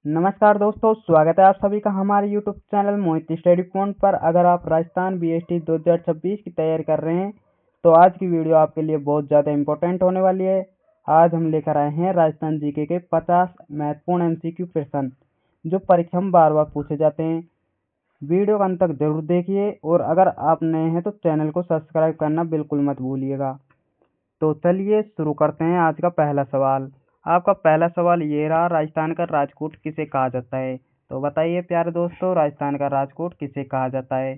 नमस्कार दोस्तों, स्वागत है आप सभी का हमारे यूट्यूब चैनल मोहित स्टडी पॉइंट पर। अगर आप राजस्थान बीएसटी 2026 की तैयारी कर रहे हैं तो आज की वीडियो आपके लिए बहुत ज़्यादा इम्पोर्टेंट होने वाली है। आज हम लेकर आए हैं राजस्थान जीके के 50 महत्वपूर्ण एमसीक्यू प्रश्न जो परीक्षा में बार बार पूछे जाते हैं। वीडियो का अंत तक जरूर देखिए और अगर आप नए हैं तो चैनल को सब्सक्राइब करना बिल्कुल मत भूलिएगा। तो चलिए शुरू करते हैं आज का पहला सवाल। आपका पहला सवाल ये रहा, राजस्थान का राजकोट किसे कहा जाता है? तो बताइए प्यारे दोस्तों, राजस्थान का राजकोट किसे कहा जाता है?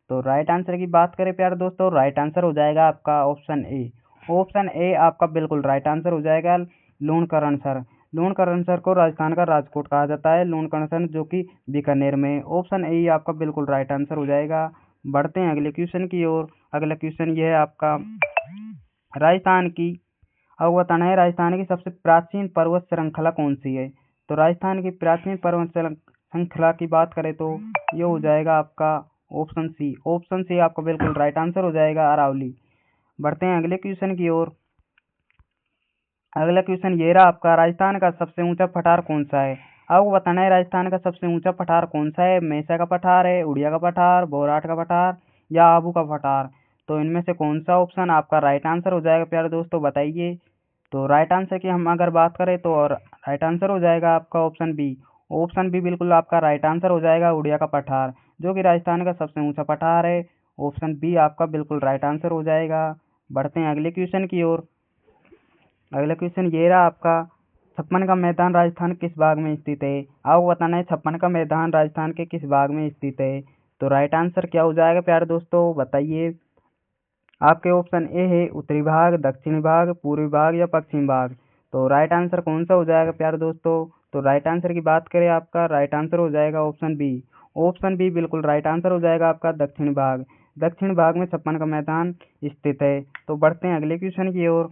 तो राइट आंसर की बात करें प्यारे दोस्तों, राइट आंसर हो जाएगा आपका ऑप्शन ए। ऑप्शन ए आपका बिल्कुल राइट आंसर हो जाएगा। लूणकरणसर, लूणकरणसर को राजस्थान का राजकोट कहा जाता है। लूणकरणसर जो कि बीकानेर में। ऑप्शन ए आपका बिल्कुल राइट आंसर हो जाएगा। बढ़ते हैं अगले क्वेश्चन की ओर। अगला क्वेश्चन ये है आपका, राजस्थान की अवतरण है, राजस्थान की सबसे प्राचीन पर्वत श्रृंखला कौन सी है? तो राजस्थान की प्राचीन पर्वत श्रृंखला की बात करें तो ये हो जाएगा आपका ऑप्शन सी। ऑप्शन सी आपका बिल्कुल राइट आंसर हो जाएगा, अरावली। बढ़ते हैं अगले क्वेश्चन की ओर। अगला क्वेश्चन ये रहा आपका, राजस्थान का सबसे ऊंचा पठार कौन सा है? आपको बताना है राजस्थान का सबसे ऊंचा पठार कौन सा है। मेसा का पठार है, उड़िया का पठार, बोराट का पठार या आबू का पठार? तो इनमें से कौन सा ऑप्शन आपका राइट आंसर हो जाएगा प्यारे दोस्तों, बताइए। तो राइट आंसर की हम अगर बात करें तो और राइट आंसर हो जाएगा आपका ऑप्शन बी। ऑप्शन बी बिल्कुल आपका राइट आंसर हो जाएगा, उड़िया का पठार जो कि राजस्थान का सबसे ऊंचा पठार है। ऑप्शन बी आपका बिल्कुल राइट आंसर हो जाएगा। बढ़ते हैं अगले क्वेश्चन की ओर। अगला क्वेश्चन ये रहा आपका, छप्पन का मैदान राजस्थान किस भाग में स्थित है? आपको बताना है छप्पन का मैदान राजस्थान के किस भाग में स्थित है। तो राइट आंसर क्या हो जाएगा प्यारे दोस्तों, बताइए। आपके ऑप्शन ए है उत्तरी भाग, दक्षिणी भाग, पूर्वी भाग या पश्चिमी भाग? तो राइट आंसर कौन सा हो जाएगा प्यारे दोस्तों? तो राइट आंसर की बात करें, आपका राइट आंसर हो जाएगा ऑप्शन बी। ऑप्शन बी बिल्कुल राइट आंसर हो जाएगा आपका, दक्षिण भाग। दक्षिण भाग में छप्पन का मैदान स्थित है। तो बढ़ते हैं अगले क्वेश्चन की ओर।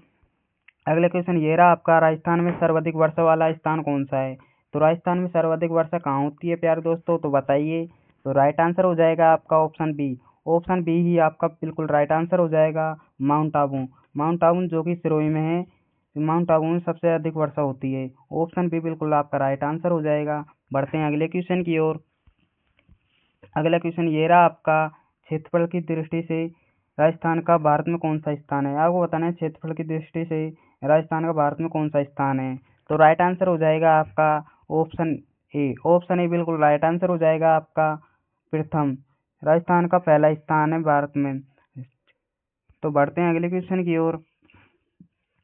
अगला क्वेश्चन ये रहा आपका, राजस्थान में सर्वाधिक वर्षा वाला स्थान कौन सा है? तो राजस्थान में सर्वाधिक वर्षा कहाँ होती है प्यारे दोस्तों, तो बताइए। तो राइट आंसर हो जाएगा आपका ऑप्शन बी। ऑप्शन बी ही आपका बिल्कुल राइट आंसर हो जाएगा, माउंट आबू। माउंट आबू जो कि सिरोही में है। माउंट आबू में सबसे अधिक वर्षा होती है। ऑप्शन बी बिल्कुल आपका राइट आंसर हो जाएगा। बढ़ते हैं अगले क्वेश्चन की ओर। अगला क्वेश्चन ये रहा आपका, क्षेत्रफल की दृष्टि से राजस्थान का भारत में कौन सा स्थान है? आपको बताना है क्षेत्रफल की दृष्टि से राजस्थान का भारत में कौन सा स्थान है। तो राइट आंसर हो जाएगा आपका ऑप्शन ए। ऑप्शन ए बिल्कुल राइट आंसर हो जाएगा आपका, प्रथम। राजस्थान का पहला स्थान है भारत में। तो बढ़ते हैं अगले क्वेश्चन की ओर।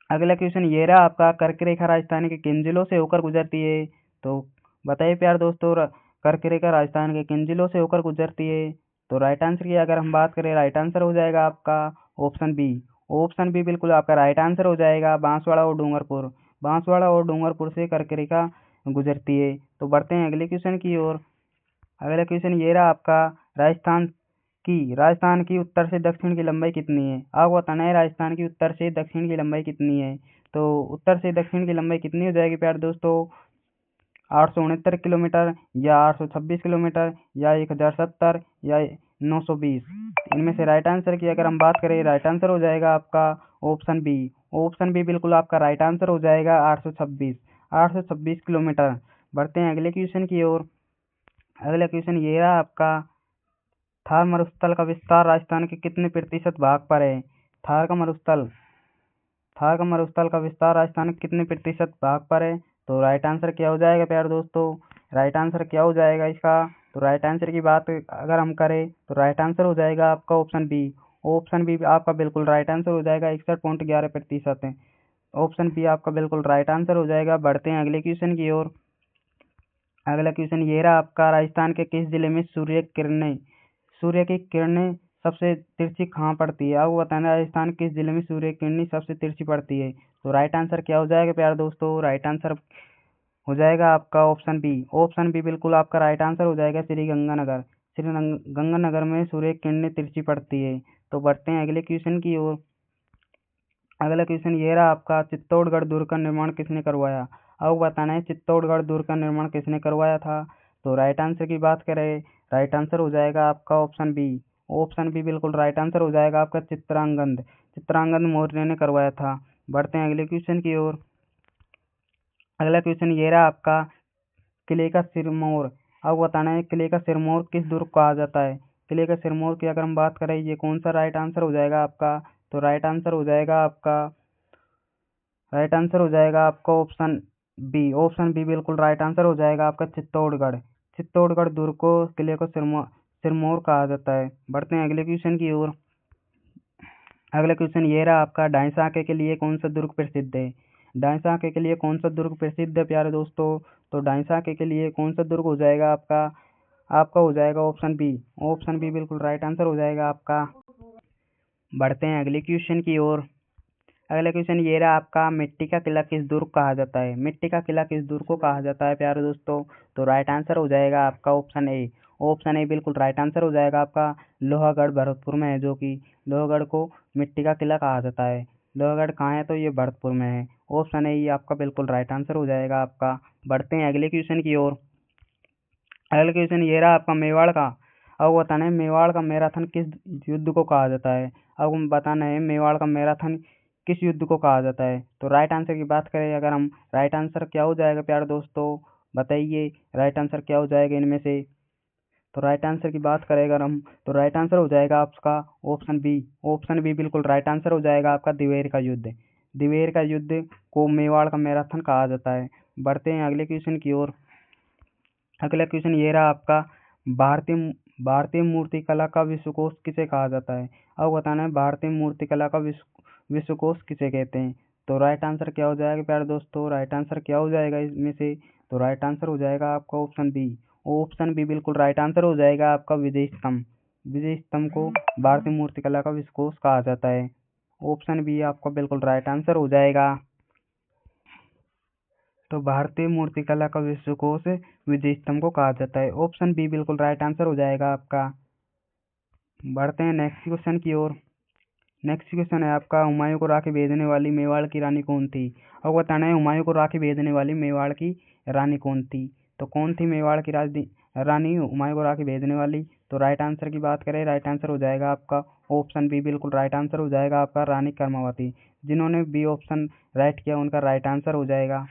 अगला क्वेश्चन ये रहा आपका, कर्क रेखा राजस्थान के किन जिलों से होकर गुजरती है? तो बताइए प्यार दोस्तों, कर्क रेखा राजस्थान के किन जिलों से होकर गुजरती है? तो राइट आंसर की अगर हम बात करें, राइट आंसर हो जाएगा आपका ऑप्शन बी। ऑप्शन बी बिल्कुल आपका राइट आंसर हो जाएगा, बांसवाड़ा और डूंगरपुर। बांसवाड़ा और डूंगरपुर से कर्क रेखा गुजरती है। तो बढ़ते हैं अगले क्वेश्चन की ओर। अगला क्वेश्चन ये रहा आपका, राजस्थान की उत्तर से दक्षिण की लंबाई कितनी है? आपको बताना है राजस्थान की उत्तर से दक्षिण की लंबाई कितनी है। तो उत्तर से दक्षिण की लंबाई कितनी हो जाएगी प्यारे दोस्तों, 869 किलोमीटर या 826 किलोमीटर या 1070 या 920? इनमें से राइट आंसर की अगर हम बात करें, राइट आंसर हो जाएगा आपका ऑप्शन बी। ऑप्शन बी बिल्कुल आपका राइट आंसर हो जाएगा, 826 किलोमीटर। बढ़ते हैं अगले क्वेश्चन की ओर। अगला क्वेश्चन ये रहा आपका, थार मरुस्थल का विस्तार राजस्थान के कितने प्रतिशत भाग पर है? थार का मरुस्थल थार का मरुस्थल का विस्तार राजस्थान के कितने प्रतिशत भाग पर है? तो राइट आंसर क्या हो जाएगा प्यारे दोस्तों, राइट आंसर क्या हो जाएगा इसका? तो राइट आंसर की बात अगर हम करें तो राइट आंसर हो जाएगा आपका ऑप्शन बी। ऑप्शन बी आपका बिल्कुल राइट आंसर हो जाएगा, 61.11% है। ऑप्शन बी आपका बिल्कुल राइट आंसर हो जाएगा। बढ़ते हैं अगले क्वेश्चन की ओर। अगला क्वेश्चन ये रहा आपका, राजस्थान के किस जिले में सूर्य की किरणें सबसे तिरछी कहाँ पड़ती है? आपको बताना है राजस्थान किस जिले में सूर्य की किरणें सबसे तिरछी पड़ती है। तो राइट आंसर क्या हो जाएगा प्यारे दोस्तों, राइट आंसर हो जाएगा आपका ऑप्शन बी। ऑप्शन बी बिल्कुल आपका राइट आंसर हो जाएगा, श्री गंगानगर में सूर्य की किरणें तिरछी पड़ती है। तो बढ़ते हैं अगले क्वेश्चन की ओर। अगला क्वेश्चन ये रहा आपका, चित्तौड़गढ़ दुर्ग का निर्माण किसने करवाया? आपको बताना है चित्तौड़गढ़ दुर्ग का निर्माण किसने करवाया था। तो राइट आंसर की बात करें, राइट आंसर हो जाएगा आपका ऑप्शन बी। ऑप्शन बी बिल्कुल राइट आंसर हो जाएगा आपका, चित्रांगद मौर्य ने करवाया था। बढ़ते हैं अगले क्वेश्चन की ओर। अगला क्वेश्चन ये रहा आपका, किले का सिरमौर। अब बताना है किले का सिरमौर किस दुर्ग को कहा जाता है। किले का सिरमौर की अगर हम बात करें, ये कौन सा राइट आंसर हो जाएगा आपका। तो राइट आंसर हो जाएगा आपका ऑप्शन बी। ऑप्शन बी बिल्कुल राइट आंसर हो जाएगा आपका चित्तौड़गढ़। चित्तौड़गढ़ दुर्ग को किले को सिरमौर कहा जाता है। बढ़ते हैं अगले क्वेश्चन की ओर। अगला क्वेश्चन ये रहा आपका, डांसाके के लिए कौन सा दुर्ग प्रसिद्ध है। डांसाके के लिए कौन सा दुर्ग प्रसिद्ध है प्यारे दोस्तों। तो डांसाके के लिए कौन सा दुर्ग हो जाएगा आपका। आपका हो जाएगा ऑप्शन बी। ऑप्शन बी बिल्कुल राइट आंसर हो जाएगा आपका। बढ़ते हैं अगले क्वेश्चन की ओर। अगला क्वेश्चन ये रहा आपका, मिट्टी का किला किस दुर्ग कहा जाता है। मिट्टी का किला किस दुर्ग को कहा जाता है प्यारे दोस्तों। तो राइट आंसर हो जाएगा आपका ऑप्शन ए। ऑप्शन ए बिल्कुल राइट आंसर हो जाएगा आपका। लोहागढ़ भरतपुर में है, जो कि लोहागढ़ को मिट्टी का किला कहा जाता है। लोहागढ़ कहाँ है, तो ये भरतपुर में है। ऑप्शन ए ये आपका बिल्कुल राइट आंसर हो जाएगा आपका। बढ़ते हैं अगले क्वेश्चन की ओर। अगला क्वेश्चन ये रहा आपका, मेवाड़ का। अब बताना है मेवाड़ का मैराथन किस युद्ध को कहा जाता है। अब हम बताना है मेवाड़ का मैराथन किस युद्ध को कहा जाता है। तो राइट आंसर की बात करें अगर हम, राइट आंसर क्या हो जाएगा प्यारे दोस्तों, बताइए राइट आंसर क्या हो जाएगा इनमें से। तो राइट आंसर की बात करें अगर हम, तो राइट आंसर हो जाएगा आपका ऑप्शन बी। ऑप्शन बी बिल्कुल राइट आंसर हो जाएगा आपका, दिवेर का युद्ध। दिवेर का युद्ध को मेवाड़ का मैराथन कहा जाता है। बढ़ते हैं अगले क्वेश्चन की ओर। अगला क्वेश्चन ये रहा आपका, भारतीय भारतीय मूर्तिकला का विश्वकोश किसे कहा जाता है। अब बताना है भारतीय मूर्तिकला का विश्वकोश किसे कहते हैं। तो राइट आंसर क्या हो जाएगा प्यारे दोस्तों, राइट आंसर क्या हो जाएगा इसमें से। तो राइट आंसर हो जाएगा आपका ऑप्शन बी। ऑप्शन बी बिल्कुल राइट आंसर हो जाएगा आपका, विजय स्तंभ। विजय स्तंभ को भारतीय मूर्तिकला का विश्वकोश कहा जाता है। ऑप्शन बी आपका बिल्कुल राइट आंसर हो जाएगा। तो भारतीय मूर्तिकला का विश्वकोश विजय स्तंभ को कहा जाता है। ऑप्शन बी बिल्कुल राइट आंसर हो जाएगा आपका। बढ़ते हैं नेक्स्ट क्वेश्चन की ओर। नेक्स्ट क्वेश्चन है आपका, हुमायूं को राखी भेजने वाली मेवाड़ की रानी कौन थी। अब बताना है हुमायूं को राखी भेजने वाली मेवाड़ की रानी कौन थी। तो कौन थी मेवाड़ की रानी हुमायूं को राखी भेजने वाली। तो राइट आंसर की बात करें, राइट आंसर हो जाएगा आपका ऑप्शन बी। बिल्कुल राइट आंसर हो जाएगा आपका, रानी कर्मावती। जिन्होंने बी ऑप्शन राइट किया उनका राइट आंसर हो जाएगा।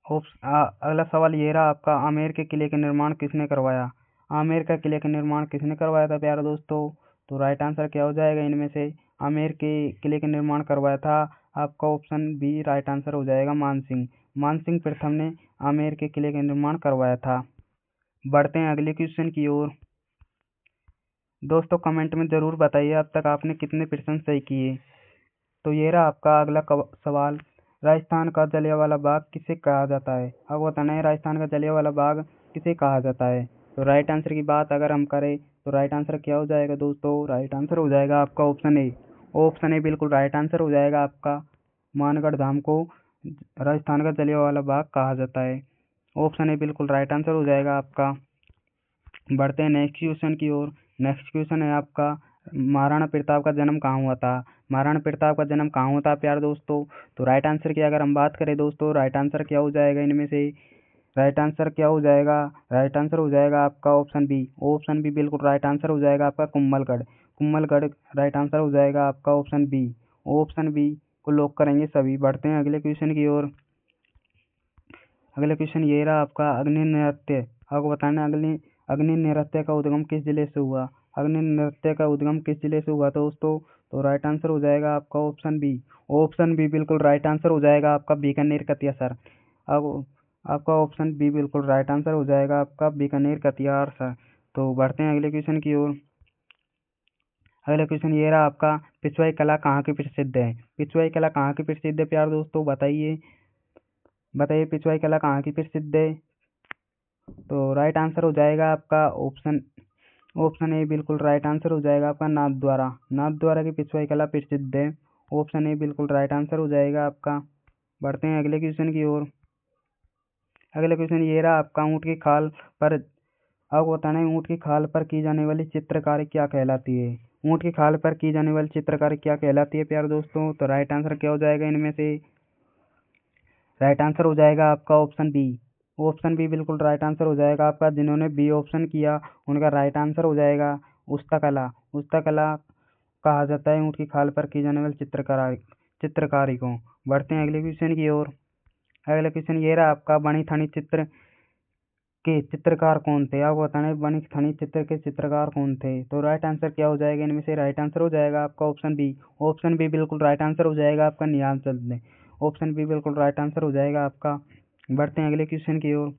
अगला सवाल ये रहा आपका, आमेर के किले का निर्माण किसने करवाया। आमेर का किले का निर्माण किसने करवाया था प्यारे दोस्तों। तो राइट आंसर क्या हो जाएगा इनमें से। आमेर के किले का निर्माण करवाया था आपका ऑप्शन बी। राइट आंसर हो जाएगा मानसिंह। मानसिंह प्रथम ने आमेर के किले का निर्माण करवाया था। बढ़ते हैं अगले क्वेश्चन की ओर। दोस्तों कमेंट में जरूर बताइए अब तक आपने कितने प्रश्न सही किए। तो ये रहा आपका अगला सवाल, राजस्थान का जलियांवाला बाग किसे कहा जाता है। अब बताना है राजस्थान का जलियांवाला बाग किसे कहा जाता है। तो राइट आंसर की बात अगर हम करें, तो राइट आंसर क्या हो जाएगा दोस्तों, राइट आंसर हो जाएगा आपका ऑप्शन ए। ऑप्शन ए बिल्कुल राइट आंसर हो जाएगा आपका, मानगढ़ धाम को राजस्थान का जलियांवाला बाग कहा जाता है। ऑप्शन ए बिल्कुल राइट आंसर हो जाएगा आपका। बढ़ते हैं नेक्स्ट क्वेश्चन की ओर। नेक्स्ट क्वेश्चन है आपका, महाराणा प्रताप का जन्म कहाँ हुआ था। महाराणा प्रताप का जन्म कहाँ हुआ था प्यारे दोस्तों। तो राइट आंसर की अगर हम बात करें दोस्तों, राइट आंसर क्या हो जाएगा इनमें से। राइट आंसर क्या हो जाएगा, राइट आंसर हो जाएगा आपका ऑप्शन बी। ऑप्शन बी बिल्कुल राइट आंसर हो जाएगा आपका, कुम्भलगढ़। कुम्भलगढ़ राइट आंसर हो जाएगा आपका ऑप्शन बी। ऑप्शन बी को लॉक करेंगे सभी। बढ़ते हैं अगले क्वेश्चन की ओर। अगला क्वेश्चन ये रहा आपका, अग्नि नृत्य। आपको बताना है अग्नि नृत्य का उद्गम किस जिले से हुआ। अग्नि नृत्य का उद्गम किस जिले से हुआ दोस्तों। तो राइट आंसर हो जाएगा आपका ऑप्शन बी। ऑप्शन बी बिल्कुल राइट आंसर हो जाएगा आपका, बीकानेर कटियासर। अब आपका ऑप्शन बी बिल्कुल राइट आंसर हो जाएगा आपका, बीकानेर कटियासर। तो बढ़ते हैं अगले क्वेश्चन की ओर। अगला क्वेश्चन ये रहा आपका, पिछवाई कला कहाँ की प्रसिद्ध है। पिछवाई कला कहाँ की प्रसिद्ध है प्यार दोस्तों, बताइए बताइए पिछवाई कला कहाँ की प्रसिद्ध है। तो राइट आंसर हो जाएगा आपका ऑप्शन ऑप्शन ए बिल्कुल राइट आंसर हो जाएगा आपका, नाथद्वारा। नाथद्वारा की पिछवाई कला प्रसिद्ध है। ऑप्शन ए बिल्कुल राइट आंसर हो जाएगा आपका। बढ़ते हैं अगले क्वेश्चन की ओर। अगला क्वेश्चन ये रहा आपका, ऊँट की खाल पर। अब बताना है ऊँट की खाल पर की जाने वाली चित्रकारी क्या कहलाती है। ऊँट की खाल पर की जाने वाली चित्रकारी क्या कहलाती है प्यारे दोस्तों। तो राइट आंसर क्या हो जाएगा इनमें से। राइट आंसर हो जाएगा आपका ऑप्शन बी। ऑप्शन बी बिल्कुल राइट आंसर हो जाएगा आपका, जिन्होंने बी ऑप्शन किया उनका राइट आंसर हो जाएगा उस्तकला। उस्तकला कहा जाता है ऊँट की खाल पर की जाने वाली चित्रकारी को। बढ़ते हैं अगले क्वेश्चन की ओर। अगला क्वेश्चन ये रहा आपका, बनी थनी चित्र के चित्रकार कौन थे? आपको बताना है बनी थनी चित्र के चित्रकार कौन थे। तो राइट आंसर क्या हो जाएगा? इनमें से राइट आंसर हो जाएगा आपका ऑप्शन बी। ऑप्शन बी बिल्कुल राइट आंसर हो जाएगा आपका, निहाल चंद ने। ऑप्शन बी बिल्कुल राइट आंसर हो जाएगा आपका। बढ़ते हैं अगले क्वेश्चन की ओर।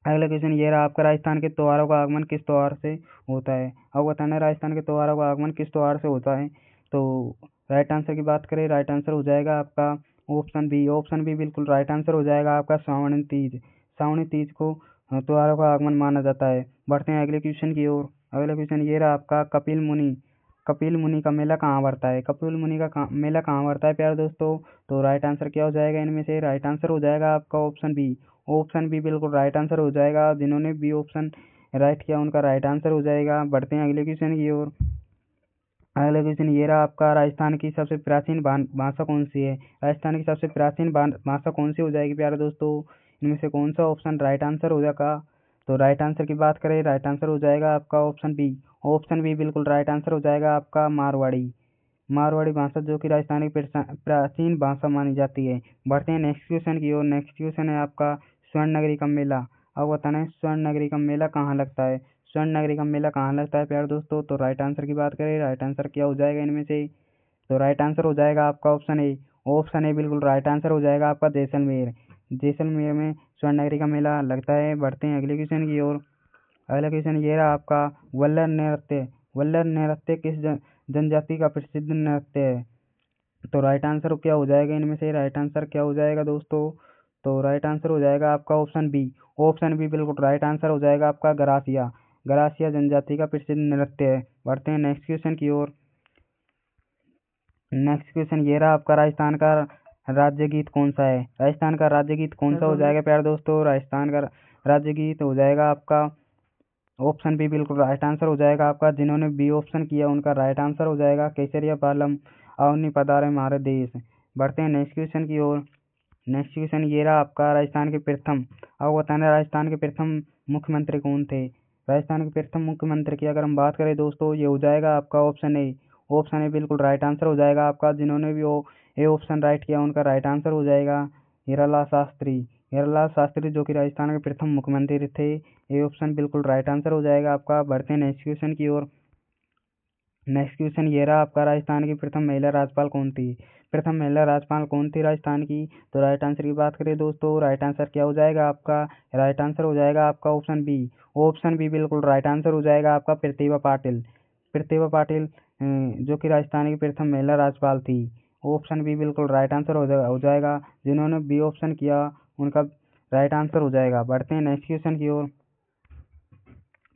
अगला क्वेश्चन ये रहा आपका, राजस्थान के त्योहारों का आगमन किस त्योहार से होता है? आपको बताना है राजस्थान के त्योहारों का आगमन किस त्योहार से होता है। तो राइट आंसर की बात करें, राइट आंसर हो जाएगा आपका ऑप्शन बी। ऑप्शन बी बिल्कुल राइट आंसर हो जाएगा आपका, श्रावणी तीज। श्रावणी तीज को त्योहारों का आगमन माना जाता है। बढ़ते हैं अगले क्वेश्चन की ओर। अगला क्वेश्चन ये रहा आपका, कपिल मुनि का मेला कहाँ भरता है? कपिल मुनि का मेला कहाँ भरता है प्यारे दोस्तों? तो राइट आंसर क्या हो जाएगा? इनमें से राइट आंसर हो जाएगा आपका ऑप्शन बी। ऑप्शन बी बिल्कुल राइट आंसर हो जाएगा। जिन्होंने बी ऑप्शन राइट किया उनका राइट आंसर हो जाएगा। बढ़ते हैं अगले क्वेश्चन की ओर। अगला क्वेश्चन ये रहा आपका, राजस्थान की सबसे प्राचीन भाषा कौन सी है? राजस्थान की सबसे प्राचीन भाषा कौन सी हो जाएगी प्यारे दोस्तों? इनमें से कौन सा ऑप्शन राइट आंसर हो जाएगा? तो राइट आंसर की बात करें, राइट आंसर हो जाएगा आपका ऑप्शन बी। ऑप्शन बी बिल्कुल राइट आंसर हो जाएगा आपका, मारवाड़ी। मारवाड़ी भाषा जो कि राजस्थानी प्राचीन भाषा मानी जाती है। बढ़ते हैं नेक्स्ट क्वेश्चन की ओर। नेक्स्ट क्वेश्चन है आपका, स्वर्ण नगरी का मेला। अब बताना है स्वर्ण नगरी का मेला कहाँ लगता है? स्वर्ण नगरी का मेला कहाँ लगता है प्यारे दोस्तों? तो राइट आंसर की बात करें, राइट आंसर क्या हो जाएगा इनमें से? तो राइट आंसर हो जाएगा आपका ऑप्शन ए। ऑप्शन ए बिल्कुल राइट आंसर हो जाएगा आपका, जैसलमेर। जैसलमेर में स्वर्ण नगरी का मेला लगता है। बढ़ते हैं अगले क्वेश्चन की ओर। अगला क्वेश्चन ये रहा आपका, वल्लर नृत्य। वल्लर नृत्य किस जनजाति का प्रसिद्ध नृत्य है? तो राइट आंसर क्या हो जाएगा इनमें से? राइट आंसर क्या हो जाएगा दोस्तों? तो राइट आंसर हो जाएगा आपका ऑप्शन बी। ऑप्शन बी बिल्कुल राइट आंसर हो जाएगा आपका, गरासिया। गरासिया जनजाति का प्रसिद्ध नृत्य है। बढ़ते हैं नेक्स्ट क्वेश्चन की ओर। नेक्स्ट क्वेश्चन ये रहा आपका, राजस्थान का राज्य गीत कौन सा है? राजस्थान का राज्य गीत कौन सा हो जाएगा प्यारे दोस्तों? राजस्थान का राज्य गीत हो जाएगा आपका ऑप्शन बी बिल्कुल राइट आंसर हो जाएगा आपका। जिन्होंने बी ऑप्शन किया उनका राइट आंसर हो जाएगा, केसरिया पालम अवनी पधारे हमारे देश। बढ़ते हैं नेक्स्ट क्वेश्चन की ओर। नेक्स्ट क्वेश्चन ये रहा आपका, राजस्थान के प्रथम, अब बताना राजस्थान के प्रथम मुख्यमंत्री कौन थे? राजस्थान के प्रथम मुख्यमंत्री की अगर हम बात करें दोस्तों, ये हो जाएगा आपका ऑप्शन ए। ऑप्शन ए बिल्कुल राइट आंसर हो जाएगा आपका। जिन्होंने भी वो ए ऑप्शन राइट किया उनका राइट आंसर हो जाएगा, हीरालाल शास्त्री। हीरालाल शास्त्री जो कि राजस्थान के प्रथम मुख्यमंत्री थे। ए ऑप्शन बिल्कुल राइट आंसर हो जाएगा आपका। बढ़ते हैं नेक्स्ट क्वेश्चन की ओर। नेक्स्ट क्वेश्चन ये रहा आपका, राजस्थान की प्रथम महिला राज्यपाल कौन थी? प्रथम महिला राज्यपाल कौन थी राजस्थान की? तो राइट आंसर की बात करें दोस्तों, राइट आंसर क्या हो जाएगा आपका? राइट आंसर हो जाएगा आपका ऑप्शन बी। ऑप्शन बी बिल्कुल राइट आंसर हो जाएगा आपका, प्रतिभा पाटिल। प्रतिभा पाटिल जो कि राजस्थान की प्रथम महिला राज्यपाल थी। ऑप्शन बी बिल्कुल राइट आंसर हो जाएगा। जिन्होंने बी ऑप्शन किया उनका राइट आंसर हो जाएगा। बढ़ते हैं नेक्स्ट क्वेश्चन की ओर।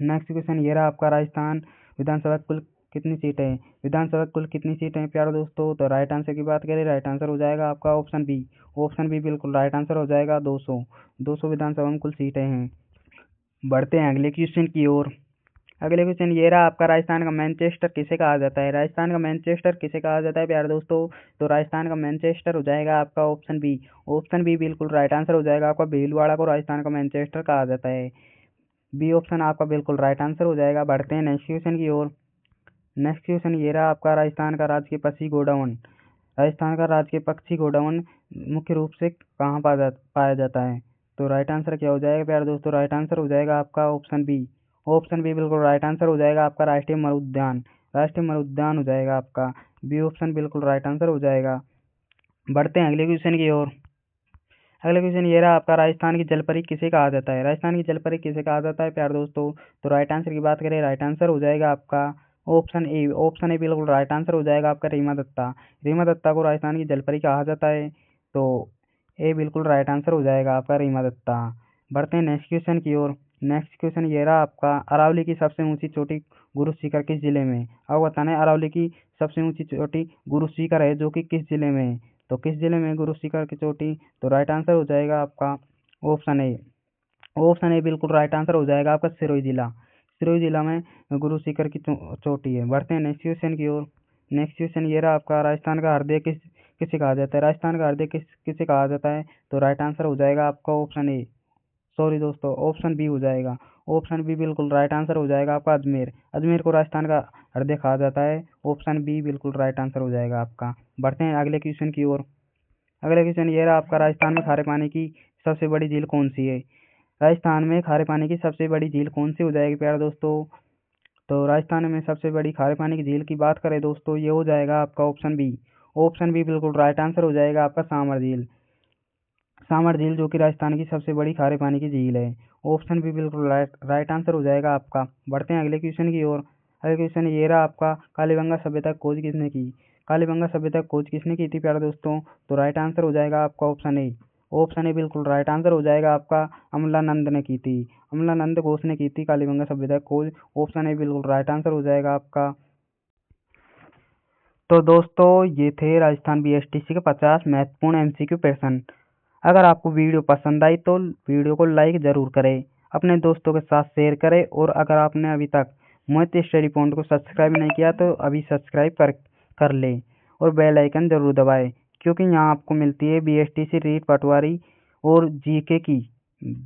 नेक्स्ट क्वेश्चन ये रहा आपका, राजस्थान विधानसभा कुल कितनी सीटें हैं? विधानसभा कुल कितनी सीटें हैं प्यारे दोस्तों? तो राइट आंसर की बात करें, राइट आंसर हो जाएगा आपका ऑप्शन बी। ऑप्शन बी बिल्कुल राइट आंसर हो जाएगा, 200। 200 विधानसभा में कुल सीटें हैं। बढ़ते हैं अगले क्वेश्चन की ओर। अगले क्वेश्चन ये रहा आपका, राजस्थान का मैनचेस्टर किसे कहा जाता है? राजस्थान का मैनचेस्टर किसे कहा जाता है प्यारे दोस्तों? तो राजस्थान का मैनचेस्टर हो जाएगा आपका ऑप्शन बी। ऑप्शन बी बिल्कुल राइट आंसर हो जाएगा आपका, भीलवाड़ा को राजस्थान का मैनचेस्टर कहा जाता है। बी ऑप्शन आपका बिल्कुल राइट आंसर हो जाएगा। बढ़ते हैं नेक्स्ट क्वेश्चन की ओर। नेक्स्ट क्वेश्चन ये रहा आपका, राजस्थान का राजकीय पक्षी गोडाउन। राजस्थान का राजकीय पक्षी गोडाउन मुख्य रूप से कहाँ पाया जाता है? तो राइट आंसर क्या हो जाएगा प्यारे दोस्तों? राइट आंसर हो जाएगा आपका ऑप्शन बी। ऑप्शन बी बिल्कुल राइट आंसर हो जाएगा आपका, राष्ट्रीय मरुद्यान। राष्ट्रीय मरुद्यान हो जाएगा आपका। बी ऑप्शन बिल्कुल राइट आंसर हो जाएगा। बढ़ते हैं अगले क्वेश्चन की ओर। अगला क्वेश्चन ये रहा आपका, राजस्थान की जलपरी किसे कहा जाता है? राजस्थान की जलपरी किसे कहा जाता है प्यारे दोस्तों? तो राइट आंसर की बात करें, राइट आंसर हो जाएगा आपका ऑप्शन ए। ऑप्शन ए बिल्कुल राइट आंसर हो जाएगा आपका, रीमा दत्ता। रीमा दत्ता को राजस्थान की जलपरी कहा जाता है। तो ए बिल्कुल राइट आंसर हो जाएगा आपका, रीमा दत्ता। बढ़ते हैं नेक्स्ट क्वेश्चन की ओर। नेक्स्ट क्वेश्चन ये रहा आपका, अरावली की सबसे ऊंची चोटी गुरु शिखर किस जिले में? अब बताना है अरावली की सबसे ऊंची चोटी गुरु शिखर है जो कि किस जिले में है? तो किस जिले में गुरु शिखर की चोटी? तो राइट आंसर हो जाएगा आपका ऑप्शन ए। ऑप्शन ए बिल्कुल राइट आंसर हो जाएगा आपका, सिरोही जिला। सिरोही जिला में गुरु शिखर की चोटी है। बढ़ते हैं नेक्स्ट क्वेश्चन की ओर। नेक्स्ट क्वेश्चन ये रहा आपका, राजस्थान का हृदय किसे कहा जाता है? राजस्थान का हृदय किसे कहा जाता है? तो राइट आंसर हो जाएगा आपका ऑप्शन ए। सॉरी दोस्तों, ऑप्शन बी हो जाएगा। ऑप्शन बी बिल्कुल राइट आंसर हो जाएगा आपका, अजमेर। अजमेर को राजस्थान का हृदय कहा जाता है। ऑप्शन बी बिल्कुल राइट आंसर हो जाएगा आपका। बढ़ते हैं अगले क्वेश्चन की ओर। अगला क्वेश्चन ये रहा आपका, राजस्थान में खारे पानी की सबसे बड़ी झील कौन सी है? राजस्थान में खारे पानी की सबसे बड़ी झील कौन सी हो जाएगी प्यारे दोस्तों? तो राजस्थान में सबसे बड़ी खारे पानी की झील की बात करें दोस्तों, ये हो जाएगा आपका ऑप्शन बी। ऑप्शन बी बिल्कुल राइट आंसर हो जाएगा आपका, सामर झील। सामर झील जो कि राजस्थान की सबसे बड़ी खारे पानी की झील है। ऑप्शन बी बिल्कुल राइट आंसर हो जाएगा आपका। बढ़ते हैं अगले क्वेश्चन की ओर। अगले क्वेश्चन ये रहा आपका, कालीबंगा सभ्यता की खोज किसने की? कालीबंगा सभ्यता की खोज किसने की थी प्यारे दोस्तों? तो राइट आंसर हो जाएगा आपका ऑप्शन ए। ऑप्शन ए बिल्कुल राइट आंसर हो जाएगा आपका, अमलानंद ने की थी। अमलानंद घोष ने की थी कालीबंगा सभ्यता की खोज। ऑप्शन ए बिल्कुल राइट आंसर हो जाएगा आपका। तो दोस्तों ये थे राजस्थान बीएसटीसी के 50 महत्वपूर्ण एमसीक्यू प्रश्न। अगर आपको वीडियो पसंद आई तो वीडियो को लाइक ज़रूर करें, अपने दोस्तों के साथ शेयर करें, और अगर आपने अभी तक मोहित स्टडी पॉइंट को सब्सक्राइब नहीं किया तो अभी सब्सक्राइब कर लें और बेल आइकन ज़रूर दबाएं, क्योंकि यहाँ आपको मिलती है बीएसटीसी रीट पटवारी और जीके की